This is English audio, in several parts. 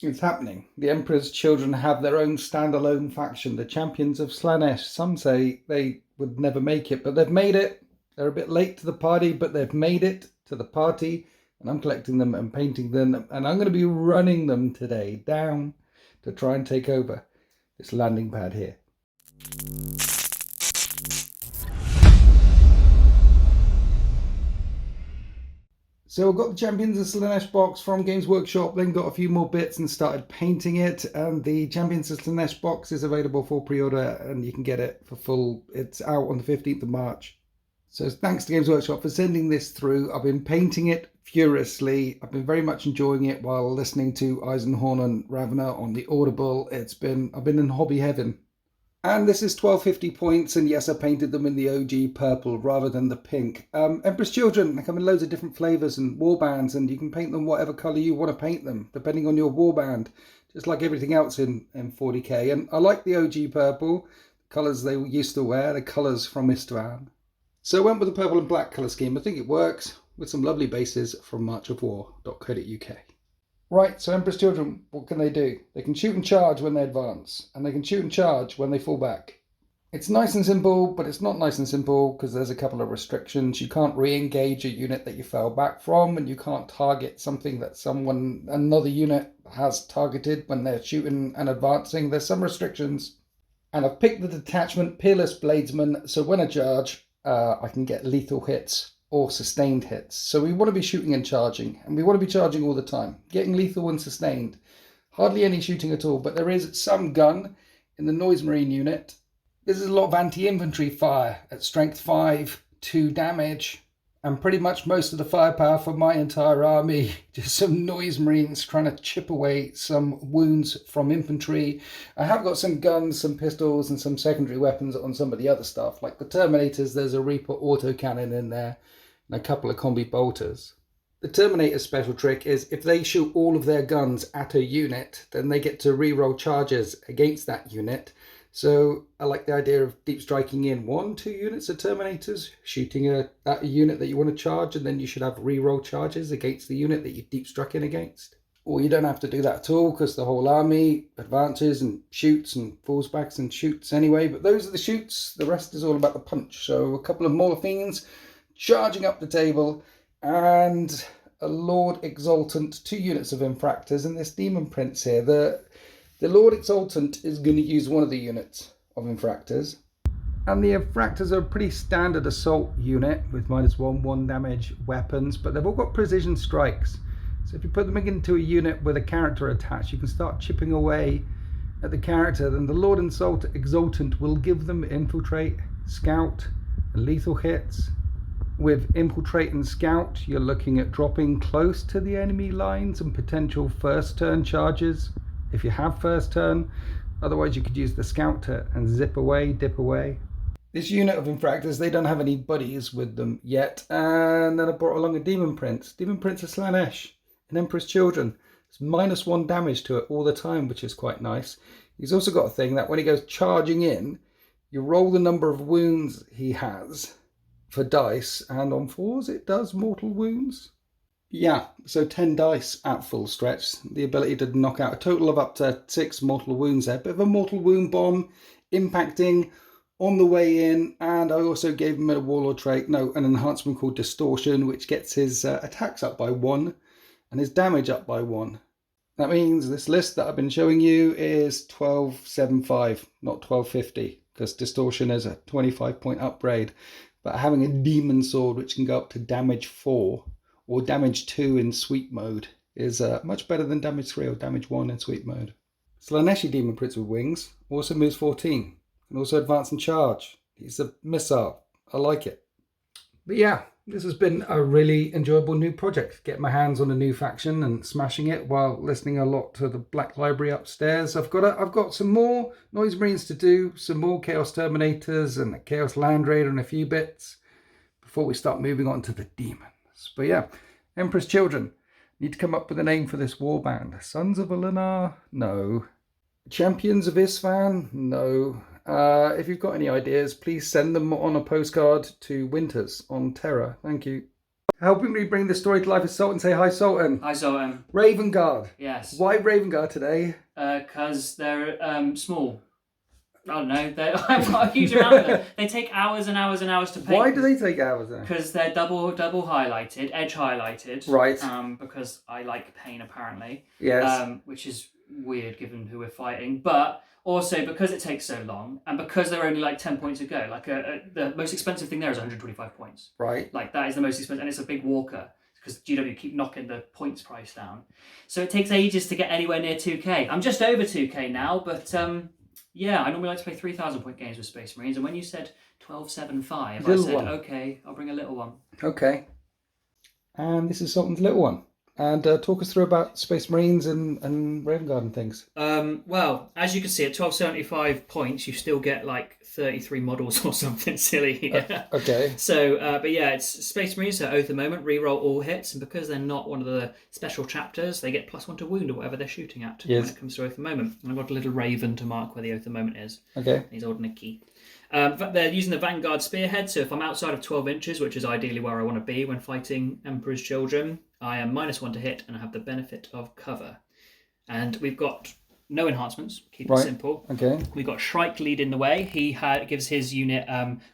It's happening. The Emperor's children have their own standalone faction, the Champions of Slaanesh. Some say they would never make it, but they've made it. They're a bit late to the party, but they've made it to the party. And I'm collecting them and painting them. And I'm going to be running them today down to try and take over this landing pad here. So I got the Champions of Slaanesh box from Games Workshop, then got a few more bits and started painting it. And the Champions of Slaanesh box is available for pre-order and you can get it for full. It's out on the 15th of March. So thanks to Games Workshop for sending this through. I've been painting it furiously. I've been very much enjoying it while listening to Eisenhorn and Ravener on the Audible. I've been in hobby heaven. And this is 1250 points, and yes, I painted them in the OG purple rather than the pink. Emperor's Children, they come in loads of different flavours and warbands, and you can paint them whatever colour you want to paint them, depending on your warband, just like everything else in 40k. And I like the OG purple, the colours they used to wear, the colours from Istvan. So I went with the purple and black colour scheme. I think it works, with some lovely bases from marchofwar.co.uk. Right, so Emperor's Children, what can they do? They can shoot and charge when they advance, and they can shoot and charge when they fall back. It's nice and simple, but it's not nice and simple because there's a couple of restrictions. You can't re-engage a unit that you fell back from, and you can't target something that another unit has targeted when they're shooting and advancing. There's some restrictions. And I've picked the detachment Peerless Bladesman, so when I charge, I can get lethal hits or sustained hits. So we want to be shooting and charging, and we want to be charging all the time, getting lethal and sustained. Hardly any shooting at all, but there is some gun in the Noise Marine unit. This is a lot of anti-infantry fire at strength 5, 2 damage, and pretty much most of the firepower for my entire army. Just some Noise Marines trying to chip away some wounds from infantry. I have got some guns, some pistols, and some secondary weapons on some of the other stuff. Like the Terminators, there's a Reaper autocannon in there, and a couple of combi bolters. The Terminator's special trick is if they shoot all of their guns at a unit, then they get to reroll charges against that unit. So I like the idea of deep striking in 1-2 units of Terminators, shooting at a unit that you want to charge, and then you should have reroll charges against the unit that you deep struck in against. Or you don't have to do that at all because the whole army advances and shoots and falls back and shoots anyway. But those are the shoots. The rest is all about the punch. So a couple of Morphines charging up the table, and a Lord Exultant, 2 units of Infractors, and this Demon Prince here. The Lord Exultant is going to use one of the units of Infractors, and the Infractors are a pretty standard assault unit with -1 damage weapons, but they've all got precision strikes. So if you put them into a unit with a character attached, you can start chipping away at the character. Then the Lord Exultant will give them Infiltrate, Scout, and lethal hits. With Infiltrate and Scout, you're looking at dropping close to the enemy lines and potential first turn charges if you have first turn. Otherwise you could use the Scout and zip away, dip away. This unit of Infractors, they don't have any buddies with them yet. And then I brought along a Demon Prince of Slaanesh, an Emperor's Children. It's -1 damage to it all the time, which is quite nice. He's also got a thing that when he goes charging in, you roll the number of wounds he has for dice, and on 4s it does mortal wounds. Yeah, so 10 dice at full stretch. The ability to knock out a total of up to 6 mortal wounds there. Bit of a mortal wound bomb impacting on the way in, and I also gave him a warlord trait, an enhancement called Distortion, which gets his attacks up by 1 and his damage up by 1. That means this list that I've been showing you is 1275, not 1250, because Distortion is a 25-point upgrade. But having a demon sword which can go up to damage 4 or damage 2 in sweep mode is much better than damage 3 or damage 1 in sweep mode. Slaaneshi Demon Prince with wings also moves 14. Can also advance and charge. He's a missile. I like it. But yeah, this has been a really enjoyable new project. Getting my hands on a new faction and smashing it while listening a lot to the Black Library upstairs. I've got some more Noise Marines to do, some more Chaos Terminators and a Chaos Land Raider and a few bits before we start moving on to the demons. But yeah, Emperor's Children. Need to come up with a name for this warband. Sons of Elenar? No. Champions of Istvan? No. If you've got any ideas, please send them on a postcard to Winters on Terra. Thank you. Helping me bring the story to life is Sultan. Say hi, Sultan. Hi, Sultan. Raven Guard. Yes. Why Raven Guard today? Because they're small. I don't know. I've got a huge amount of them. They take hours and hours and hours to paint. Why do they take hours then? Because they're double highlighted, edge highlighted. Right. Because I like pain apparently. Yes. Which is weird given who we're fighting, but also because it takes so long, and because they're only like 10 points a go. Like the most expensive thing there is 125 points. Right. Like that is the most expensive, and it's a big walker. Because GW keep knocking the points price down. So it takes ages to get anywhere near 2k. I'm just over 2k now, but yeah, I normally like to play 3,000 point games with Space Marines, and when you said 1275, I said, okay, I'll bring a little one. Okay. And this is Sultan's little one. And talk us through about Space Marines and Raven Guard and things. Well, as you can see, at 1275 points, you still get like 33 models or something silly. Okay. So, but yeah, it's Space Marines, so Oath of the Moment, reroll all hits, and because they're not one of the special chapters, they get +1 to wound or whatever they're shooting at when it comes to Oath of the Moment. And I've got a little raven to mark where the Oath of the Moment is. Okay. He's holding a key. They're using the Vanguard Spearhead, so if I'm outside of 12 inches, which is ideally where I want to be when fighting Emperor's Children, I am -1 to hit, and I have the benefit of cover. And we've got no enhancements, keep it simple. Okay. We've got Shrike leading the way. He gives his unit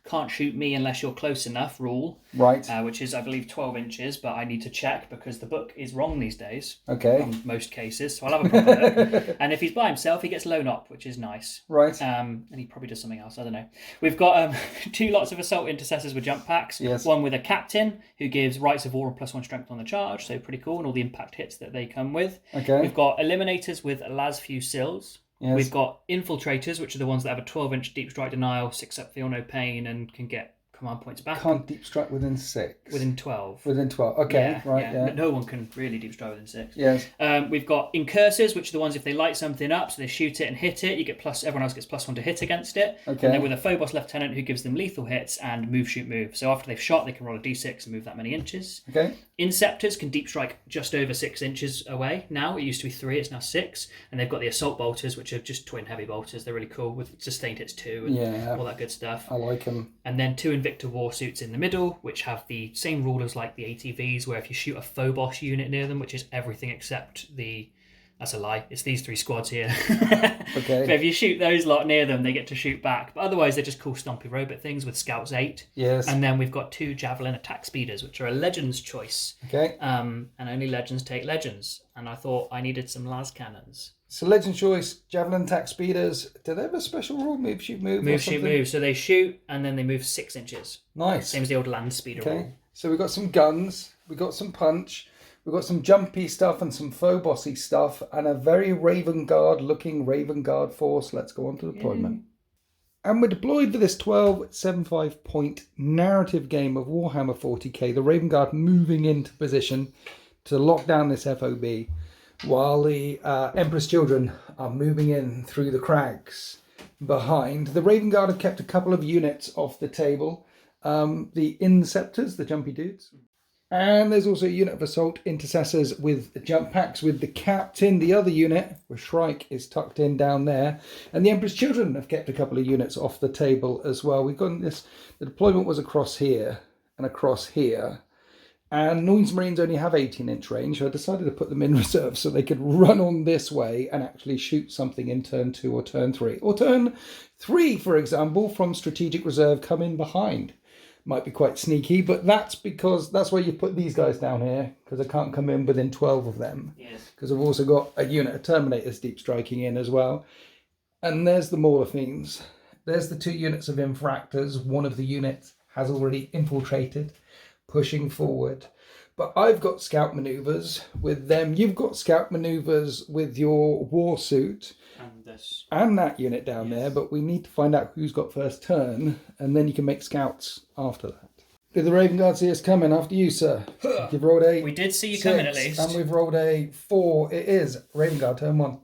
can't shoot me unless you're close enough rule. Right. Which is, I believe, 12 inches, but I need to check because the book is wrong these days. Okay. In most cases, so I'll have a proper look. And if he's by himself, he gets lone op, which is nice. Right. And he probably does something else, I don't know. We've got 2 lots of Assault Intercessors with jump packs. Yes. One with a Captain, who gives Rights of War and +1 strength on the charge, so pretty cool, and all the impact hits that they come with. Okay. We've got Eliminators with Las Fusilles. Yes. We've got Infiltrators, which are the ones that have a 12-inch deep strike denial, 6 up, feel no pain, and can get command points back. Can't deep strike within 6. Within 12. Within 12. Okay. Yeah. No one can really deep strike within 6. Yes. We've got Incursors, which are the ones if they light something up, so they shoot it and hit it, you get everyone else gets +1 to hit against it. Okay. And then with a Phobos Lieutenant who gives them lethal hits and move, shoot, move. So after they've shot, they can roll a d6 and move that many inches. Okay. Inceptors can deep strike just over 6 inches away now. It used to be 3, it's now 6. And they've got the Assault Bolters, which are just twin heavy bolters. They're really cool with sustained hits 2 and all that good stuff. I like them. And then 2 Invictor Warsuits in the middle, which have the same rule as like the ATVs, where if you shoot a Phobos unit near them, which is everything except the... That's a lie. It's these 3 squads here. Okay. But if you shoot those lot near them, they get to shoot back. But otherwise, they're just cool stompy robot things with Scouts 8. Yes. And then we've got 2 Javelin Attack Speeders, which are a Legends choice. Okay. And only Legends take Legends. And I thought I needed some las cannons. So Legend Choice, Javelin Attack Speeders, do they have a special rule? Move, shoot, move? Move, shoot, move. So they shoot and then they move 6 inches. Nice. Same as the old Land Speeder rule. So we've got some guns, we've got some punch, we've got some jumpy stuff and some Phobosy stuff, and a very Raven Guard looking Raven Guard force. Let's go on to deployment. And we're deployed for this 1275 point narrative game of Warhammer 40k. The Raven Guard moving into position to lock down this FOB, while the Emperor's Children are moving in through the cracks behind. The Raven Guard have kept a couple of units off the table. The Inceptors, the jumpy dudes. And there's also a unit of Assault Intercessors with jump packs with the Captain, the other unit, where Shrike is tucked in down there. And the Emperor's Children have kept a couple of units off the table as well. We've got this, the deployment was across here and across here. And Noise Marines only have 18-inch range, so I decided to put them in reserve so they could run on this way and actually shoot something in turn 2 or turn 3. Or turn 3, for example, from strategic reserve, come in behind. Might be quite sneaky, but that's because that's why you put these guys down here, because I can't come in within 12 of them. Yes. Because I've also got a unit of Terminators deep striking in as well. And there's the Mauler Fiends. There's the 2 units of Infractors. One of the units has already infiltrated, pushing forward. But I've got scout maneuvers with them. You've got scout maneuvers with your war suit. And this. And that unit down there, but we need to find out who's got first turn, and then you can make scouts after that. Did the Raven Guard see us coming after you, sir? You've rolled a... We did see you 6, coming at least. And we've rolled a 4. It is Raven Guard, turn 1.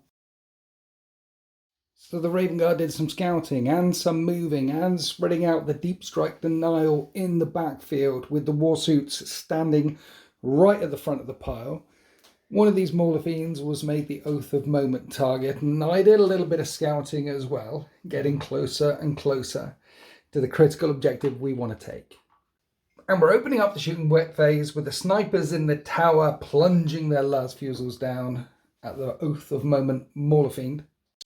So the Raven Guard did some scouting and some moving and spreading out the deep strike denial in the backfield with the warsuits standing right at the front of the pile. One of these Mauler Fiends was made the Oath of Moment target, and I did a little bit of scouting as well, getting closer and closer to the critical objective we want to take. And we're opening up the shooting wet phase with the snipers in the tower plunging their last fusils down at the Oath of Moment Mauler Fiend.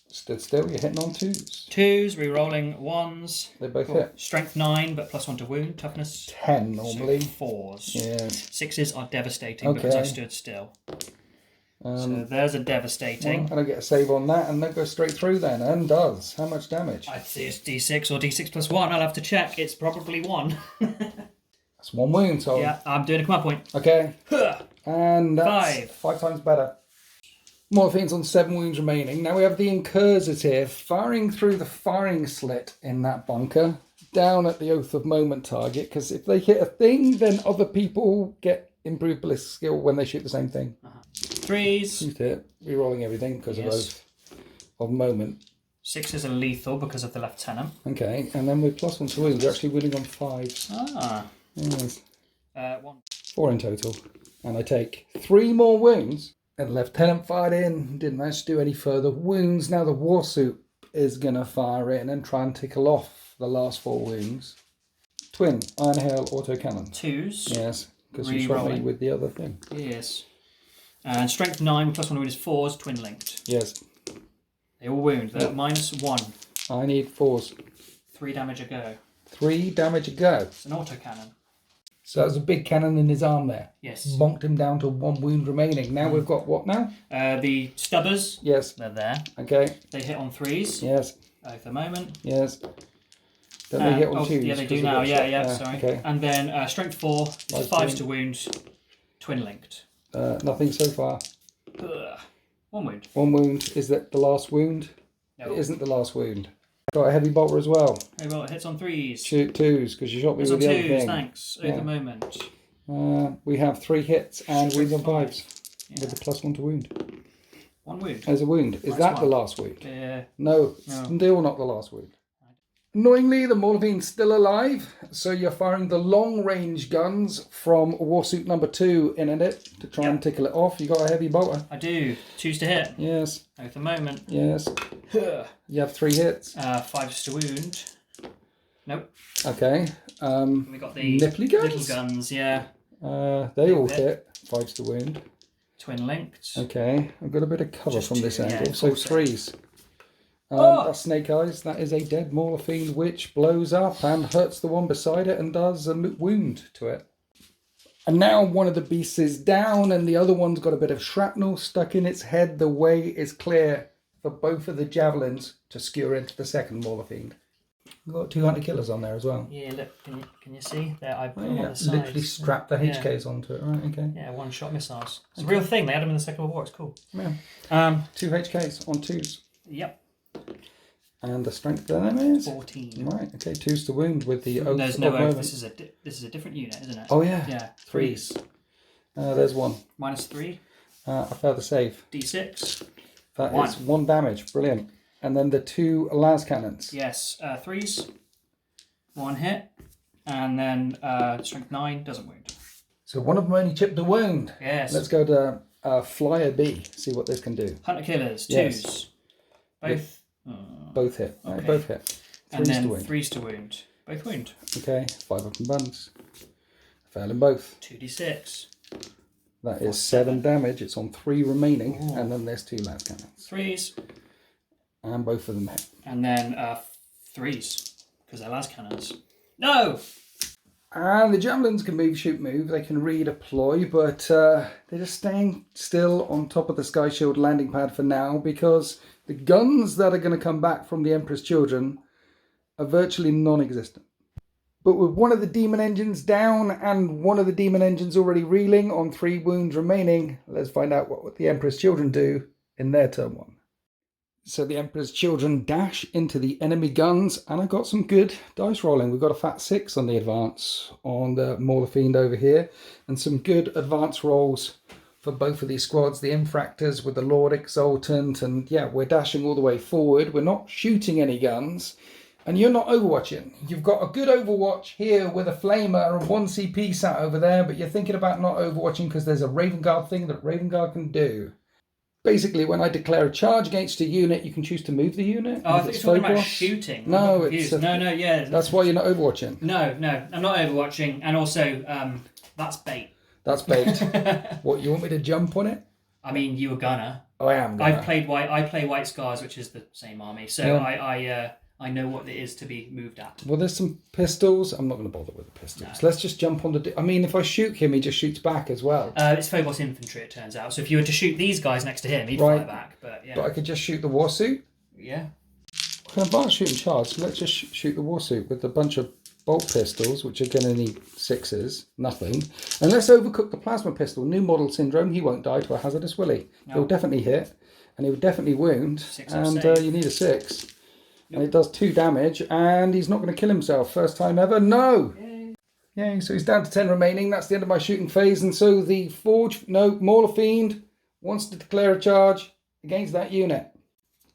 Stood still, you're hitting on 2s. 2s, re-rolling 1s. They both hit. Strength 9, but +1 to wound. Toughness 10 normally. So 4s. Yeah. 6s are devastating because I stood still. So there's a devastating. Well, I don't get a save on that, and that goes straight through then, and does. How much damage? I'd say it's D6 or D6 +1. I'll have to check. It's probably 1. That's 1 wound, so... Yeah, I'm doing a command point. Okay. And that's 5 times better. Morphine's on 7 wounds remaining. Now we have the Incursors here, firing through the firing slit in that bunker, down at the Oath of Moment target, because if they hit a thing, then other people get improved ballistic skill when they shoot the same thing. 3s. Shoot it, re-rolling everything because of Oath of Moment. 6s are lethal because of the Lieutenant. Okay, and then with +1 to wound, you're actually winning on 5s. Ah. Yes. 1. 4 in total. And I take 3 more wounds. And Lieutenant fired in, didn't manage to do any further wounds. Now the Warsuit is going to fire in and try and tickle off the last 4 wounds. Twin, Iron Hail, Autocannon. 2s. Yes, because you shot me with the other thing. Yes. And Strength 9 with +1 to wound is 4s, twin linked. Yes. They all wound. They're -1. I need 4s. 3 damage a go. 3 damage a go. It's an autocannon. So that was a big cannon in his arm there. Yes. Bonked him down to 1 wound remaining. Now we've got what now? The Stubbers. Yes. They're there. Okay. They hit on 3s. Yes. At the moment. Yes. Don't they hit on 2s? Yeah, they do now. Yeah, sorry. Okay. And then Strength 4, 5s to wound, twin linked. Nothing so far. 1 wound. 1 wound. Is that the last wound? No. It isn't the last wound. Got a heavy bolter as well. Hey, well, it hits on 3s. Shoot 2s because you shot me Hits with on the other 2s, thing. thanks. At the moment. We have 3 hits and wounds on 5s Yeah. with a +1 to wound. 1 wound. There's a wound. Is that the last wound? Yeah. No, still not the last wound. Annoyingly, the Morlevine's still alive, so you're firing the long-range guns from Warsuit number 2 in it to try and tickle it off. You got a heavy bolter. I do. 2s to hit. Yes. At the moment. Yes. You have 3 hits. 5s to wound. Nope. Okay. We got the nipply guns? little guns, yeah. They all hit. 5s to wound. Twin linked. Okay. I've got a bit of cover Just from this 2, angle, yeah, so also. 3s. That's Snake Eyes. That is a dead Mauler Fiend which blows up and hurts the one beside it and does a wound to it. And now one of the beasts is down and the other one's got a bit of shrapnel stuck in its head. The way is clear for both of the javelins to skewer into the second Mauler Fiend. We've got 2 hunter killers on there as well. Yeah, look, can you see? There, I put Oh, them yeah. on the sides. Literally strapped the HKs onto it, right? Okay. Yeah, 1-shot missiles. It's a real thing. They had them in the Second World War. It's cool. Yeah. 2 HKs on 2s. Yep. And the strength of them is 14. Right. Okay. 2s to wound with the oath. There's no of oath. moment. This is a different unit, isn't it? Oh yeah. Yeah. 3s. There's 1. -3. I failed the save. D6. That is 1 damage. Brilliant. And then the 2 las cannons. Yes. 3s. 1 hit. And then strength 9 doesn't wound. So one of them only chipped a wound. Yes. Let's go to Flyer B. See what this can do. Hunter killers. 2s. Yes. Both. Both hit. Right, Okay. both hit. 3s And then to wound. 3s to wound. Both wound. Okay. 5 up and buns. Failing both. 2d6. That is 7 damage. It's on 3 remaining. And then there's 2 las cannons. 3s. And both of them hit. And then 3s. Because they're las cannons. No! And the javelins can move, shoot, move. They can redeploy, but they're just staying still on top of the Sky Shield landing pad for now because the guns that are going to come back from the Emperor's Children are virtually non-existent. But with one of the demon engines down and one of the demon engines already reeling on 3 wounds remaining, let's find out what the Emperor's Children do in their turn 1. So the Emperor's Children dash into the enemy guns, and I got some good dice rolling. We've got a fat 6 on the advance on the Mauler Fiend over here, and some good advance rolls for both of these squads. The Infractors with the Lord Exultant, and yeah, we're dashing all the way forward. We're not shooting any guns, and you're not overwatching. You've got a good overwatch here with a Flamer and 1 CP sat over there, but you're thinking about not overwatching because there's a Raven Guard thing that Raven Guard can do. Basically, when I declare a charge against a unit, you can choose to move the unit. Oh, I think you're talking about shooting. No, it's no, yeah. That's why you're not overwatching. No, I'm not overwatching, and also that's bait. That's bait. What, you want me to jump on it? I mean, you were gonna. Oh, I am gonna. I play White Scars, which is the same army, so yeah. I know what it is to be moved at. Well, there's some pistols. I'm not going to bother with the pistols. No. Let's just jump on the... I mean, if I shoot him, he just shoots back as well. It's Phobos infantry, it turns out. So if you were to shoot these guys next to him, he'd fire back. But yeah. But I could just shoot the warsuit? Yeah. I can advance shoot and charge, so let's just shoot the warsuit with a bunch of bolt pistols, which are going to need 6s. Nothing. And let's overcook the plasma pistol. New model syndrome. He won't die to a hazardous willy. No. He'll definitely hit, and he would definitely wound. And you need a 6. And it does 2 damage, and he's not going to kill himself. First time ever. No! Yay, so he's down to 10 remaining. That's the end of my shooting phase. And so the Mauler Fiend wants to declare a charge against that unit.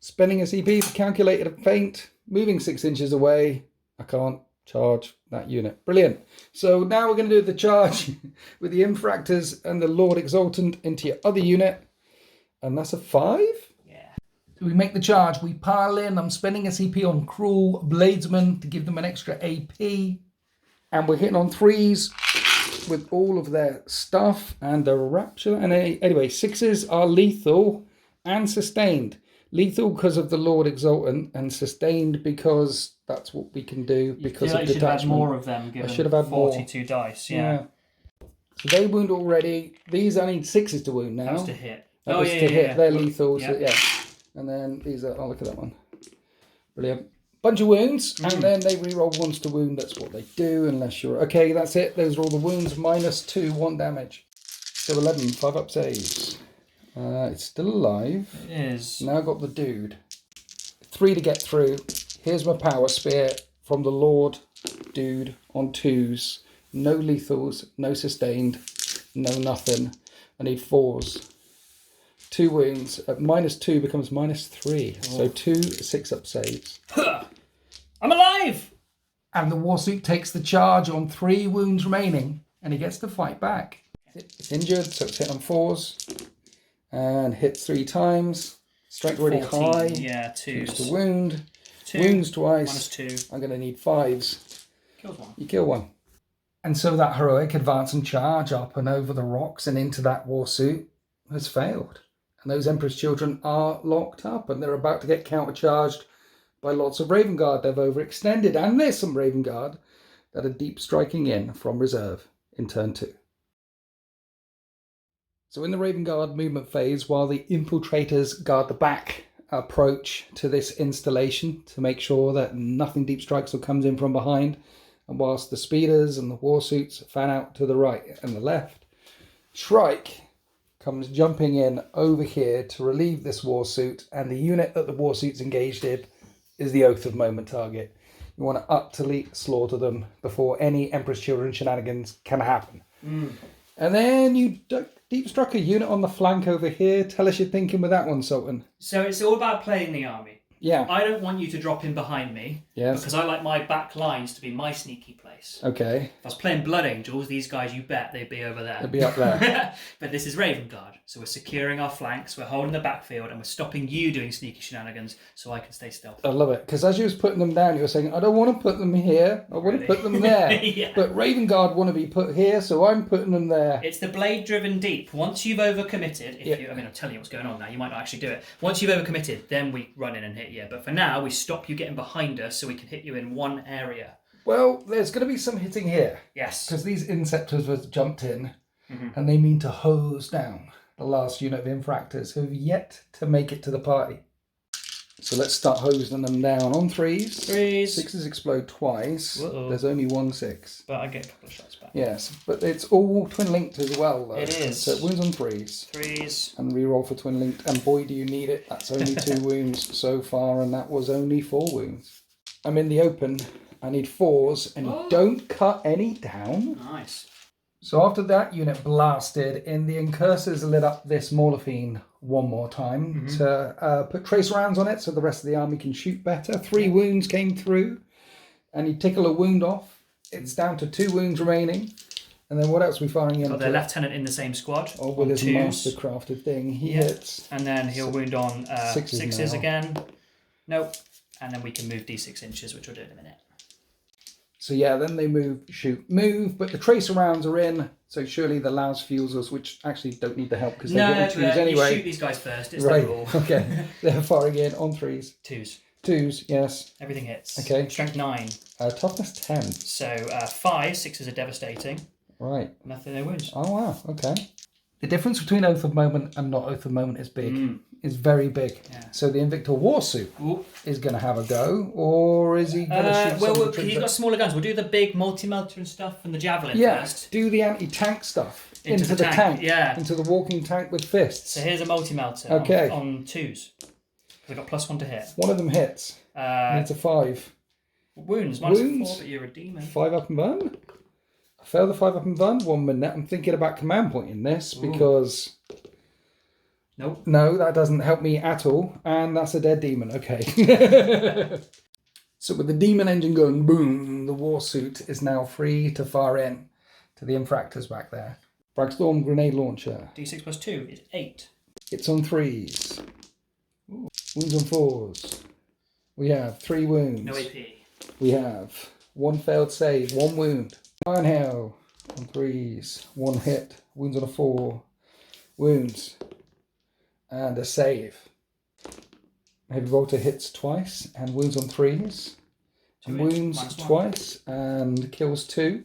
Spending a CP to calculate a feint, moving 6 inches away. I can't charge that unit. Brilliant. So now we're going to do the charge with the Infractors and the Lord Exultant into your other unit. And that's a 5? So we make the charge, we pile in, I'm spending a CP on Cruel Bladesmen to give them an extra AP. And we're hitting on 3s with all of their stuff and a Rapture. And anyway, 6s are lethal and sustained. Lethal because of the Lord Exultant and sustained because that's what we can do because of detachment. You should have had more of them given I should have had 42 more. Dice, yeah. So they wound already. These I need 6s to wound now. That was to hit. That was to hit. They're lethal, so yeah. And then these are, oh, look at that one. Brilliant. Bunch of wounds, and then they reroll ones to wound. That's what they do, unless you're... Okay, that's it. Those are all the wounds. -2, 1 damage. So 11, 5 up saves. It's still alive. It is. Now got the dude. 3 to get through. Here's my power spear from the Lord dude on 2s. No lethals, no sustained, no nothing. I need 4s. 2 wounds. -2 becomes -3. Oh. So 2 6-up saves. I'm alive! And the warsuit takes the charge on 3 wounds remaining, and he gets to fight back. It's injured, so it's hit on 4s. And hits 3 times. Strength already 14, high. Yeah, 2s. To wound. 2. Wounds twice. -2. I'm going to need 5s. Kills 1. You kill 1. And so that heroic advance and charge up and over the rocks and into that warsuit has failed. And those Emperor's Children are locked up and they're about to get countercharged by lots of Raven Guard. They've overextended, and there's some Raven Guard that are deep striking in from reserve in turn 2. So in the Raven Guard movement phase, while the infiltrators guard the back approach to this installation to make sure that nothing deep strikes or comes in from behind, and whilst the speeders and the warsuits fan out to the right and the left, Shrike comes jumping in over here to relieve this warsuit, and the unit that the warsuit's engaged in is the Oath of Moment target. You want to utterly slaughter them before any Emperor's Children shenanigans can happen. And then you deep struck a unit on the flank over here. Tell us your thinking with that one, Sultan. So it's all about playing the army. Yeah. I don't want you to drop in behind me. Yes. Because I like my back lines to be my sneaky place. Okay. If I was playing Blood Angels, these guys, you bet they'd be over there. They'd be up there. But this is Raven Guard. So we're securing our flanks, we're holding the backfield, and we're stopping you doing sneaky shenanigans so I can stay stealthy. I love it. Because as you was putting them down, you were saying, I don't want to put them here. I want to put them there. Yeah. But Raven Guard want to be put here, so I'm putting them there. It's the blade-driven deep. Once you've overcommitted, I'm telling you what's going on now. You might not actually do it. Once you've overcommitted, then we run in and hit you. But for now, we stop you getting behind us so we can hit you in one area. Well, there's going to be some hitting here. Yes. Because these Inceptors have jumped in, and they mean to hose down the last unit of Infractors who have yet to make it to the party. So let's start hosing them down on 3s. 6s explode twice. Uh-oh. There's only 1 6. But I get a couple of shots back. Yes, but it's all twin linked as well, though. It is. So it wounds on 3s. 3s. And reroll for twin linked. And boy, do you need it. That's only 2 wounds so far, and that was only 4 wounds. I'm in the open. I need 4s, and you don't cut any down. Nice. So after that unit blasted in, the Incursors lit up this Mauler Fiend one more time to put trace rounds on it so the rest of the army can shoot better. 3 wounds came through, and you tickle a wound off. It's down to 2 wounds remaining. And then what else are we firing in? Got the lieutenant in the same squad. Oh, with his 2s. mastercrafted thing. He hits. And then he'll wound on 6s now. again. Nope. And then we can move d6 inches, which we'll do in a minute. So yeah, then they move, shoot, move, but the tracer rounds are in, so surely the Laos fuels us, which actually don't need the help because they get on 2s anyway. You shoot these guys first, it's right, the rule. okay. They're firing in on 3s. 2s. 2s, yes. Everything hits. Okay. Strength 9. Toughness 10. So 5, 6s are devastating. Right. Nothing, no wounds. Oh wow, okay. The difference between Oath of Moment and not Oath of Moment is big. It's very big. Yeah. So the Invictor Warsuit is going to have a go, or is he going to shoot well, he's got smaller guns. We'll do the big multi-melter and stuff and the javelin first. Do the anti-tank stuff into the tank. Yeah. Into the walking tank with fists. So here's a multi-melter on 2s. They've got +1 to hit. One of them hits. Needs a 5. Wounds, -4, but you're a demon. 5 up and burn. I failed the 5 up and burn. 1 minute. I'm thinking about command pointing this because... Nope. No, that doesn't help me at all. And that's a dead demon. Okay. So with the demon engine going boom, the Warsuit is now free to fire in to the infractors back there. Bragstorm grenade launcher. D6 +2 is 8. It's on 3s. Ooh. Wounds on 4s. We have 3 wounds. No AP. We have 1 failed save, 1 wound. Iron Hail on 3s. 1 hit. Wounds on a 4. Wounds. And a save. Heavy Bolter hits twice and wounds on 3s. And wounds twice and kills 2.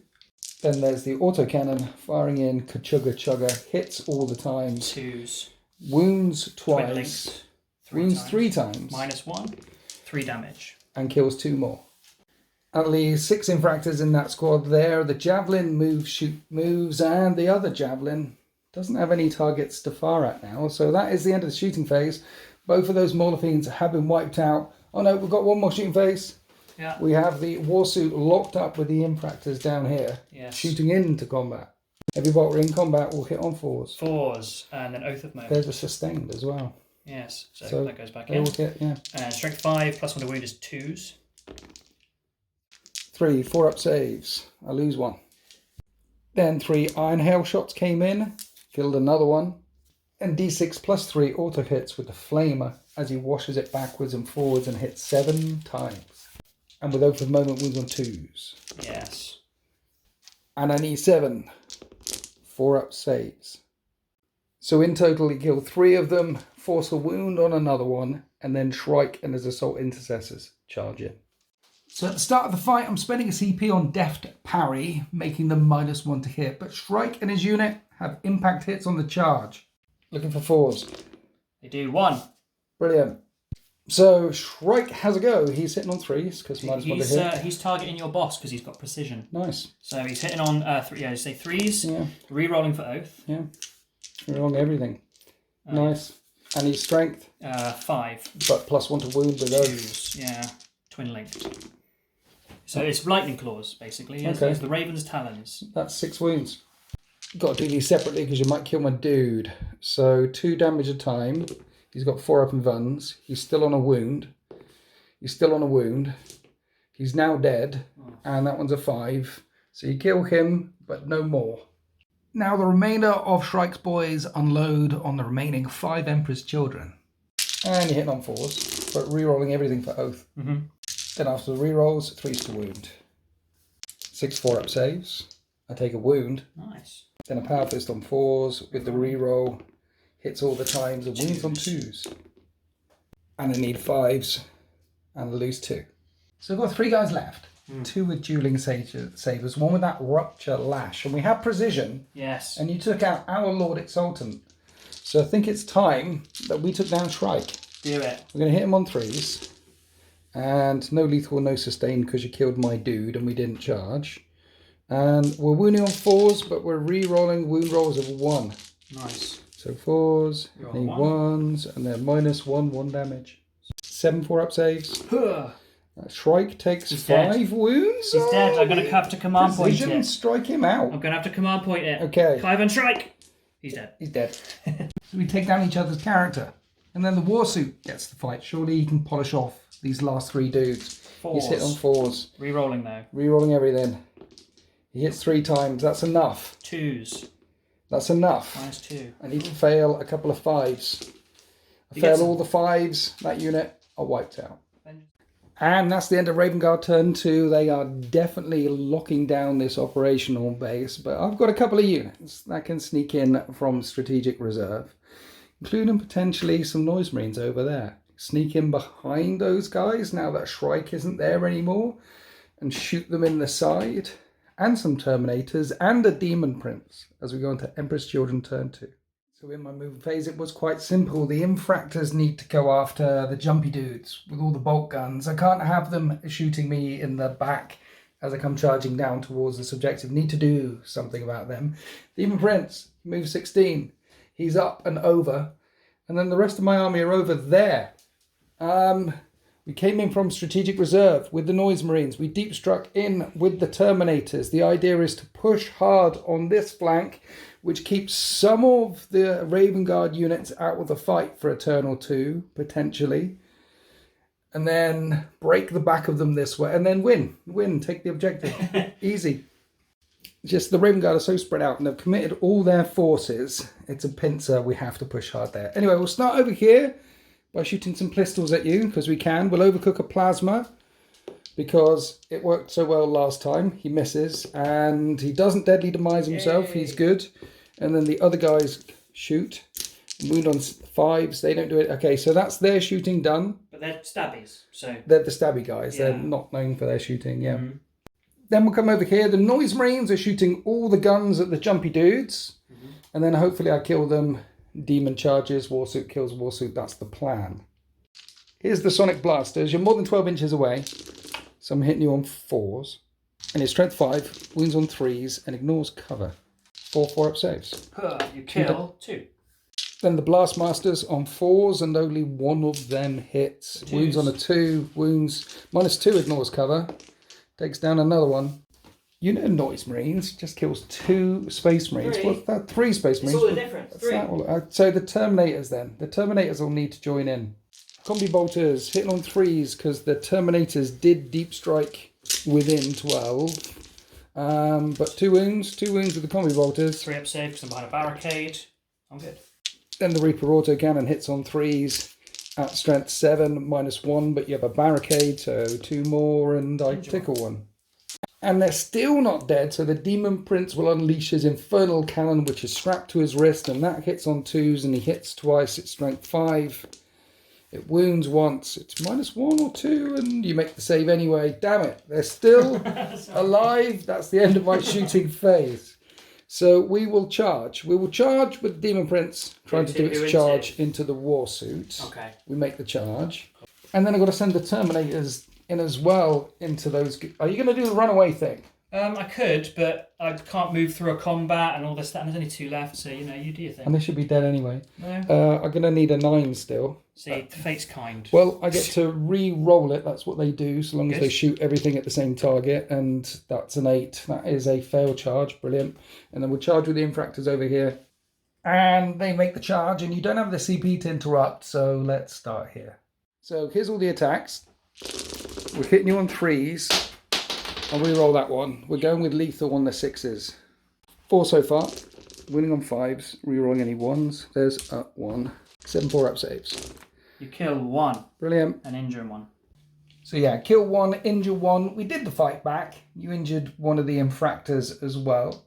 Then there's the autocannon firing in Kachuga Chugga. Hits all the time. 2s. Wounds twice. Wounds 3 times. -1. 3 damage. And kills 2 more. At least 6 infractors in that squad there. The javelin moves, and the other javelin doesn't have any targets to fire at now. So that is the end of the shooting phase. Both of those Mauler Fiends have been wiped out. Oh no, we've got one more shooting phase. Yeah. We have the Warsuit locked up with the infractors down here. Yes. Shooting into combat. Every bolter in combat will hit on 4s. 4s, and then Oath of Moment. There's a sustained as well. Yes, so that goes back in. Will hit, yeah. And Strength 5 +1 to wound is 2s. 3 4-up saves. I lose 1. Then 3 Iron Hail shots came in. Killed another one. And D6 +3 auto hits with the Flamer as he washes it backwards and forwards and hits 7 times. And with Oath of Moment wounds on 2s. Yes. And I need 7 4-up saves. So in total he killed 3 of them, force a wound on another one, and then Shrike and his assault intercessors charge in. So at the start of the fight, I'm spending a CP on Deft Parry, making them -1 to hit, but Shrike and his unit have impact hits on the charge. Looking for 4s. They do 1. Brilliant. So Shrike has a go. He's hitting on 3s because -1 to hit. He's targeting your boss because he's got precision. Nice. So he's hitting on 3s. Yeah. Re-rolling for Oath. Yeah. Re-rolling everything. Nice. And he's strength. 5. But +1 to wound with Oath. Yeah. Twin linked. So it's lightning claws basically. Yes. Okay. It's the Raven's talons. That's 6 wounds. Got to do these separately because you might kill my dude. So 2 damage a time. He's got 4 up and vuns. He's still on a wound. He's still on a wound. He's now dead. And that one's a 5. So you kill him, but no more. Now the remainder of Shrike's boys unload on the remaining 5 Emperor's children. And you're hitting on 4s, but re-rolling everything for Oath. Then after the re-rolls, 3s to wound. 6 4-up saves. I take a wound. Nice. Then a Power Fist on 4s with the re-roll. Hits all the times and wounds on 2s. And I need 5s. And I lose 2. So I've got 3 guys left. 2 with dueling sabers. 1 with that Rupture Lash. And we have precision. Yes. And you took out our Lord Exultant. So I think it's time that we took down Shrike. Do it. We're going to hit him on 3s. And no lethal, no sustain because you killed my dude and we didn't charge. And we're wounding on 4s, but we're re-rolling wound rolls of 1. Nice. So 4s, need 1s, and then -1 damage. 7 4-up saves. Shrike takes 5 wounds. He's dead. I'm going to have to command point it. Strike him out. I'm going to have to command point it. Okay. 5 and strike. He's dead. He's dead. So we take down each other's character. And then the Warsuit gets the fight. Surely he can polish off these last 3 dudes. 4s. He's hit on 4s. Re-rolling though. Re-rolling everything. He hits 3 times. That's enough. 2s. That's enough. -2. I need to fail a couple of 5s. I You fail get some. all the 5s. That unit are wiped out. And that's the end of Raven Guard turn 2. They are definitely locking down this operational base, but I've got a couple of units that can sneak in from strategic reserve, including potentially some Noise Marines over there. Sneak in behind those guys now that Shrike isn't there anymore and shoot them in the side, and some Terminators and a Demon Prince as we go into Emperor's Children turn 2. So in my move phase, it was quite simple. The Infractors need to go after the jumpy dudes with all the bolt guns. I can't have them shooting me in the back as I come charging down towards this objective. Need to do something about them. Demon Prince, move 16. He's up and over. And then the rest of my army are over there. We came in from strategic reserve with the Noise Marines. We deep struck in with the Terminators. The idea is to push hard on this flank, which keeps some of the Raven Guard units out of the fight for a turn or 2, potentially. And then break the back of them this way, and then win, take the objective. Easy. Just the Raven Guard are so spread out, and they've committed all their forces. It's a pincer, we have to push hard there. Anyway, we'll start over here by shooting some pistols at you, because we can. We'll overcook a plasma, because it worked so well last time. He misses, and he doesn't deadly demise himself. Yay. He's good. And then the other guys shoot. Wound on 5s, they don't do it. Okay, so that's their shooting done. But they're stabbies, so... They're the stabby guys. Yeah. They're not known for their shooting, yeah. Mm-hmm. Then we'll come over here. The Noise Marines are shooting all the guns at the jumpy dudes. Mm-hmm. And then hopefully I kill them. Demon charges, Warsuit kills Warsuit. That's the plan. Here's the Sonic Blasters. You're more than 12 inches away. So I'm hitting you on 4s. And his strength 5, wounds on 3s, and ignores cover. 4-4 up saves. You kill 2. Then the Blastmasters on 4s, and only one of them hits. Wounds on a 2, wounds -2, ignores cover. Takes down another one. Unit of Noise Marines just kills 2 Space Marines. 3. What's that? 3 Space Marines. It's all the difference. 3. So the Terminators then. The Terminators will need to join in. Combi Bolters hitting on 3s because the Terminators did deep strike within 12. But 2 wounds with the Combi Bolters. 3 up save because I'm behind a barricade. I'm good. Then the Reaper Autocannon hits on 3s at strength 7, -1, but you have a barricade, so 2 more, and I tickle 1. And they're still not dead, so the Demon Prince will unleash his Infernal Cannon, which is strapped to his wrist, and that hits on 2s, and he hits twice. It's strength 5. It wounds once. It's -1 or 2, and you make the save anyway. Damn it, they're still alive. That's the end of my shooting phase. So we will charge. We will charge with Demon Prince trying to do its charge into the Warsuit. Okay. We make the charge. And then I've got to send the Terminators in as well into those... Are you going to do the runaway thing? I could, but I can't move through a combat and all this stuff. And there's only 2 left, so, you know, you do your thing. And they should be dead anyway. No. I'm going to need a 9 still. See, the fate's kind. Well, I get to re-roll it. That's what they do, so long as they shoot everything at the same target. And that's an 8. That is a fail charge. Brilliant. And then we'll charge with the Infractors over here. And they make the charge, and you don't have the CP to interrupt, so let's start here. So here's all the attacks. We're hitting you on 3s. I'll re-roll that one. We're going with lethal on the 6s. 4 so far. Winning on 5s. Re-rolling any 1s. There's a 1. 7-4 up saves. You kill 1. Brilliant. And injure 1. So yeah, kill 1, injure 1. We did the fight back. You injured one of the Infractors as well.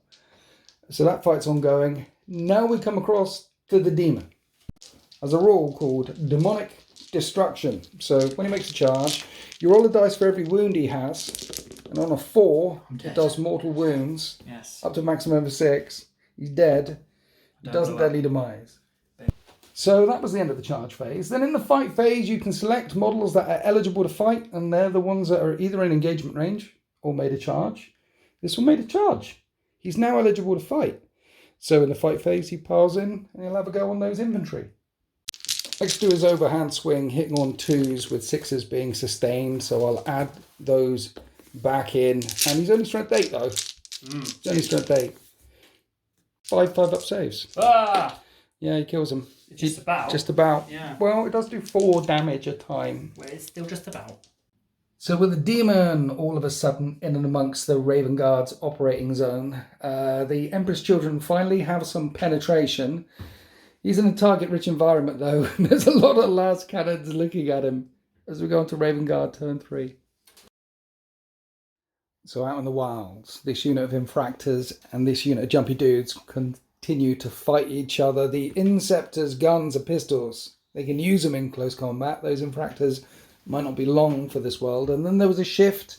So that fight's ongoing. Now we come across to the Demon. Has a rule called Demonic Destruction. So when he makes a charge, you roll a dice for every wound he has. And on a 4, it does mortal wounds. Yes. Up to a maximum of 6. He's dead. He doesn't deadly demise. So that was the end of the charge phase. Then in the fight phase, you can select models that are eligible to fight, and they're the ones that are either in engagement range or made a charge. This one made a charge. He's now eligible to fight. So in the fight phase, he piles in, and he'll have a go on those infantry. Next to his overhand swing, hitting on 2s with 6s being sustained. So I'll add those back in. And he's only strength 8 though. He's only strength 8. 5 up saves. Ah! Yeah, he kills him. Just about. Just about. Yeah. Well, it does do 4 damage a time. Well, it's still just about. So with the demon all of a sudden in and amongst the Raven Guard's operating zone, the Emperor's children finally have some penetration. He's in a target-rich environment though. There's a lot of las cannons looking at him as we go on to Raven Guard turn 3. So out in the wilds, this unit of infractors and this unit of jumpy dudes continue to fight each other. The Inceptors' guns are pistols. They can use them in close combat. Those infractors might not be long for this world. And then there was a shift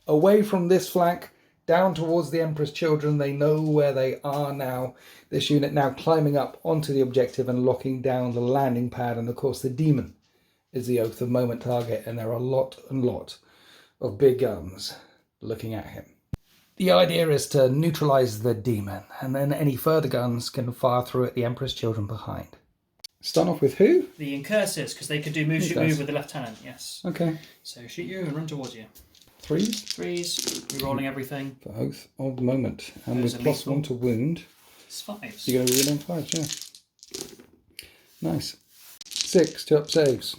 away from this flank down towards the Emperor's children. They know where they are now. This unit now climbing up onto the objective and locking down the landing pad. And of course the demon is the Oath of Moment target, and there are a lot of big guns looking at him. The idea is to neutralize the demon, and then any further guns can fire through at the Emperor's children behind. Start off with who? The Incursors, because they could do move, shoot, move with the lieutenant, yes. Okay. So shoot you and run towards you. Threes? Threes, re-rolling everything. For Oath of Moment. And Those with are plus lethal. 1 to wound. It's fives. You're going to reload 5s, yeah. Nice. 6 to up saves.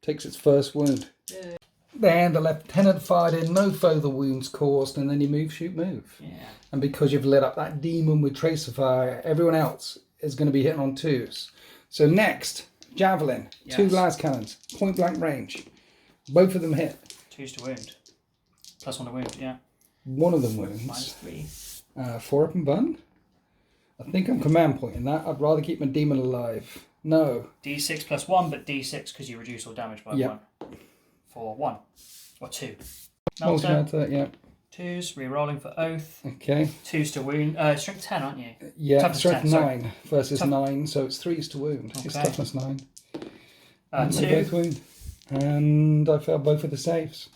Takes its first wound. Yeah. Then the lieutenant fired in, no further wounds caused, and then you move, shoot, move. Yeah. And because you've lit up that demon with tracer fire, everyone else is going to be hitting on 2s. So next, javelin, Yes. 2 las cannons, point blank range. Both of them hit. 2s to wound. Plus 1 to wound, yeah. One of them wounds. -3. 4 up and bun. I think I'm command pointing that. I'd rather keep my demon alive. No. D6 plus 1, but D6 because you reduce all damage by 1. For 1. Or 2. Melter. Multi-melter, yeah. 2s, re-rolling for Oath. Okay. 2s to wound. Strength 10, aren't you? Yeah, Toughness strength 10, sorry. 9 versus 9, so it's 3s to wound. It's Okay. toughness 9. Uh, They 2 both wound. And I failed both of the saves.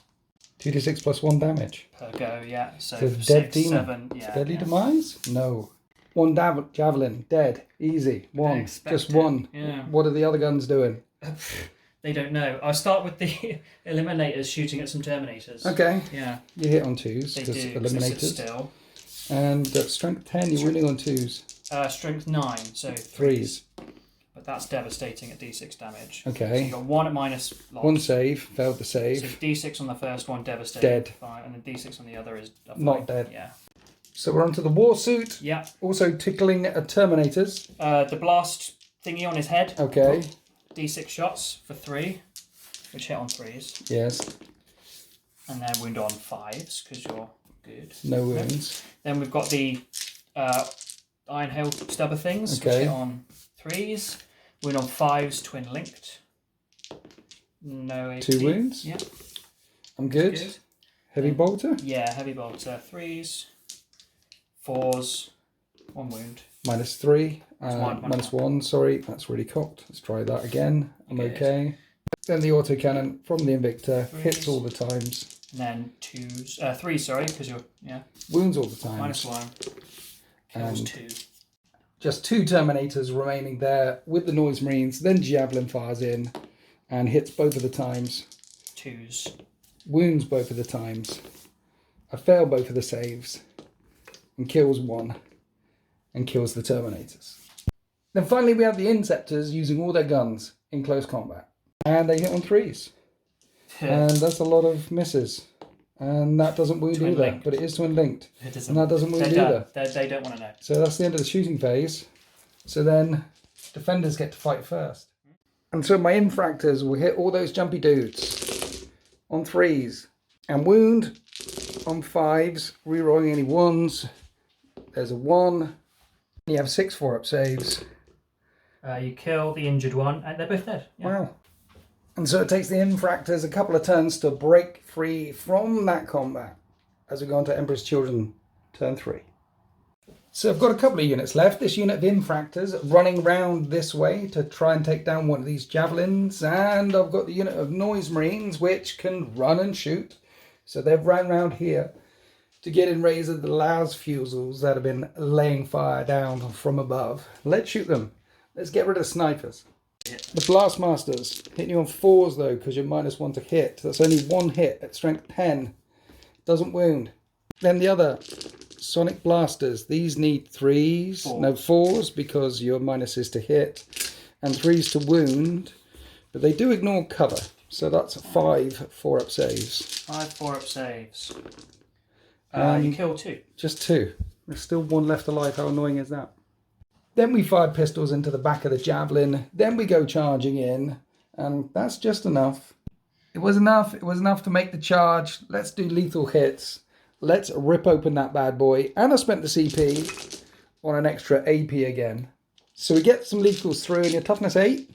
2d6 plus 1 damage. per go, yeah. So So 6, dead demon. 7, yeah. Deadly yeah. demise? No. 1 javelin, dead, easy. 1, Expected, just 1. yeah. What are the other guns doing? They don't know. I'll start with the Eliminators shooting at some Terminators. Okay, Yeah, you hit on 2s, they because do. 'Cause they sit eliminators. still. And strength 10, you're winning on 2s. Strength 9, so 3s. But that's devastating at D6 damage. Okay. So you got 1 at minus loss. 1 save, failed the So save. D6 on the first one, devastating. Dead. 5, and then D6 on the other is a 5. Not dead. Yeah. So we're onto the war suit. Yeah. Also tickling Terminators. The blast thingy on his head. Okay, D6 shots for 3, which hit on 3s. yes, And then wound on 5s, because you're good. no wounds. Then we've got the Iron Hail stubber things, Okay. which hit on 3s. Wound on 5s, twin linked. No AP. 2 wounds. Yeah. I'm good. Good. Heavy bolter, Yeah, heavy bolter. 3s, 4s, 1 wound. -3. one, Minus 1, sorry, that's really cocked. Let's try that again. I'm Okay. okay. Then the autocannon from the Invictor hits Threes. all the times. And then 3, sorry, because you're, yeah, Wounds all the times. -1. Kills And 2. just 2 Terminators remaining there with the Noise Marines. Then Javelin fires in and hits both of the times. 2s. Wounds both of the times. I fail both of the saves. And kills 1. And kills the Terminators. Then finally we have the Inceptors using all their guns in close combat. And they hit on 3s. And that's a lot of misses. And that doesn't wound Twin either. linked. But it is twin linked. It doesn't, And that doesn't wound they're either. done. They don't want to know. So that's the end of the shooting phase. So then defenders get to fight first. And so my infractors will hit all those jumpy dudes on 3s. And wound on 5s, rerolling any 1s. There's a 1. You have 6 4-up saves. You kill the injured one, and they're both dead. Yeah. Wow. And so it takes the infractors a couple of turns to break free from that combat as we go on to Emperor's Children turn 3. So I've got a couple of units left. This unit of infractors running round this way to try and take down one of these javelins. And I've got the unit of Noise Marines which can run and shoot. So they've run round here to get in range of the las fusils that have been laying fire down from above. Let's shoot them. Let's get rid of snipers. The Blastmasters, hitting you on 4s though, because you're -1 to hit. That's only 1 hit at strength 10. Doesn't wound. Then the other Sonic Blasters, these need 3s, no 4s, because your minus is to hit, and 3s to wound. But they do ignore cover. So that's 5 4-up saves. 5 4-up saves. Um, You kill 2. Just 2. There's still 1 left alive. How annoying is that? Then we fired pistols into the back of the javelin. Then we go charging in. And that's just enough. It was enough. It was enough to make the charge. Let's do lethal hits. Let's rip open that bad boy. And I spent the CP on an extra AP again. So we get some lethals through and your toughness 8.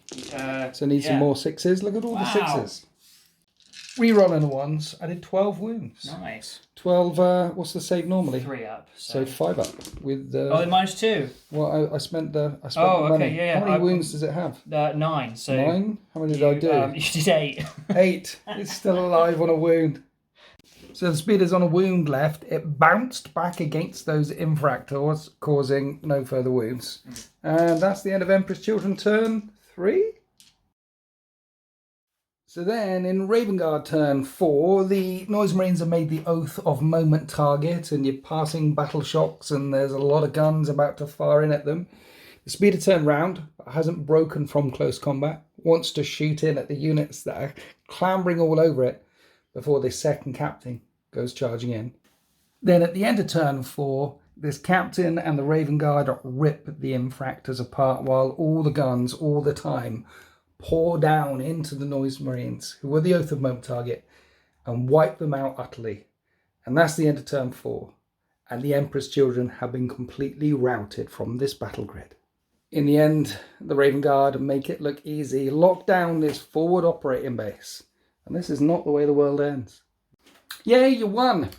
So need some more 6s. Look at all the 6s. Rerolling the 1s. I did 12 wounds. Nice. 12, what's the save normally? 3 up. So 5 up with -2. Well, I spent the money. Okay, yeah. How many wounds does it have? 9. So 9? How many did I do? You did 8. 8. It's still alive on a wound. So the speeder's on a wound left. It bounced back against those infractors, causing no further wounds. And that's the end of Emperor's Children turn 3. So then in Raven Guard turn 4, the Noise Marines have made the Oath of Moment target, and you're passing battle shocks and there's a lot of guns about to fire in at them. The speeder turned round, but hasn't broken from close combat, wants to shoot in at the units that are clambering all over it before the second captain goes charging in. Then at the end of turn 4, this captain and the Raven Guard rip the infractors apart while all the guns, all the time, pour down into the Noise Marines, who were the Oath of Moment target, and wipe them out utterly. And that's the end of turn 4. And the Emperor's Children have been completely routed from this battle grid. In the end, the Raven Guard make it look easy, lock down this forward operating base. And this is not the way the world ends. Yay, you won!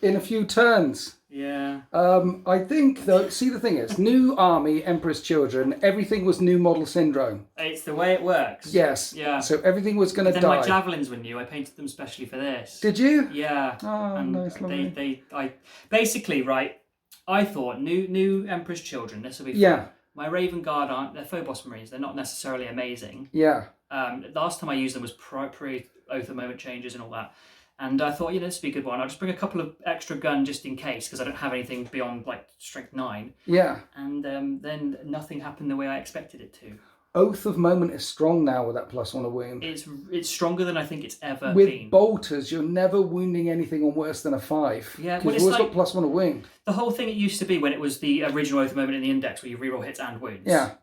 In a few turns. Yeah. I think, though, see the thing is, new army, Emperor's Children, everything was new model syndrome. It's the way it works. Yes. Yeah. So everything was going to die. Then my javelins were new. I painted them specially for this. Did you? Yeah. Oh, and nice, lovely. I basically, right, I thought new Emperor's Children, this will be fun. Yeah. My Raven Guard they're Phobos Marines. They're not necessarily amazing. Yeah. Last time I used them was pre Oath of Moment changes and all that. And I thought, this would be a good one. I'll just bring a couple of extra gun just in case, because I don't have anything beyond like strength 9. Yeah. And then nothing happened the way I expected it to. Oath of Moment is strong now with that +1 a wound. It's stronger than I think it's ever with been. With bolters, you're never wounding anything on worse than a 5. Yeah, because you've always got +1 a wound. The whole thing it used to be when it was the original Oath of Moment in the index, where you reroll hits and wounds. Yeah.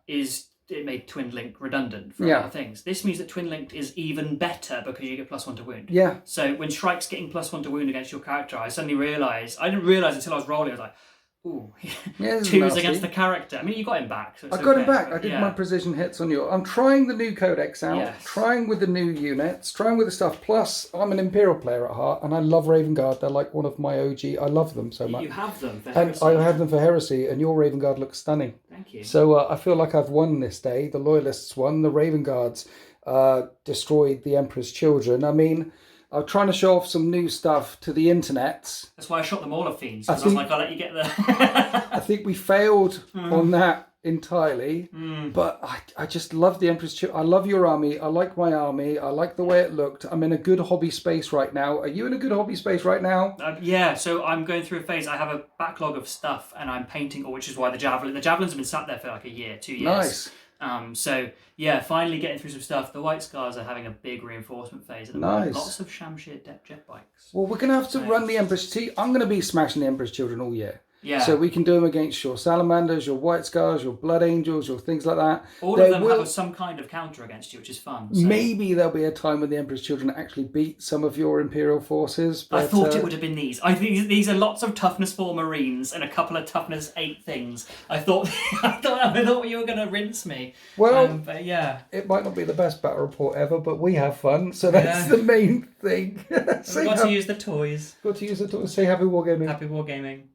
It made Twin Link redundant for a lot of things. This means that Twin Link is even better because you get +1 to wound. Yeah. So when Shrike's getting +1 to wound against your character, I didn't realise until I was rolling, I was like, ooh, yeah, 2s against the character. I mean, you got him back. So I got him back. I did my precision hits on you. I'm trying the new codex out, trying with the new units, trying with the stuff. Plus, I'm an Imperial player at heart, and I love Raven Guard. They're like one of my OG. I love them so much. You have them for Heresy. And I have them for Heresy, and your Raven Guard looks stunning. Thank you. So I feel like I've won this day. The Loyalists won. The Raven Guards destroyed the Emperor's Children. I mean, I'm trying to show off some new stuff to the internet. That's why I shot them all of Fiends, because I was like, I'll let you get there. I think we failed on that entirely, but I just love the Emperor's Children. I love your army. I like my army. I like the way it looked. I'm in a good hobby space right now. Are you in a good hobby space right now? Yeah, so I'm going through a phase. I have a backlog of stuff, and I'm painting, which is why the javelins have been sat there for like a year, 2 years. Nice. So yeah, finally getting through some stuff. The White Scars are having a big reinforcement phase at the moment. Lots of Shamshir jet bikes. Well, we're going to have to run the Emperor's... I'm going to be smashing the Emperor's Children all year. Yeah. So we can do them against your Salamanders, your White Scars, your Blood Angels, your things like that. All of them have some kind of counter against you, which is fun. So. Maybe there'll be a time when the Emperor's Children actually beat some of your Imperial forces. But, I thought it would have been these. I think these are lots of toughness 4 Marines and a couple of toughness 8 things. I thought you were going to rinse me. Well, but yeah. It might not be the best battle report ever, but we have fun, so that's the main thing. We've got to use the toys. Got to use the toys. Say happy wargaming. Happy wargaming.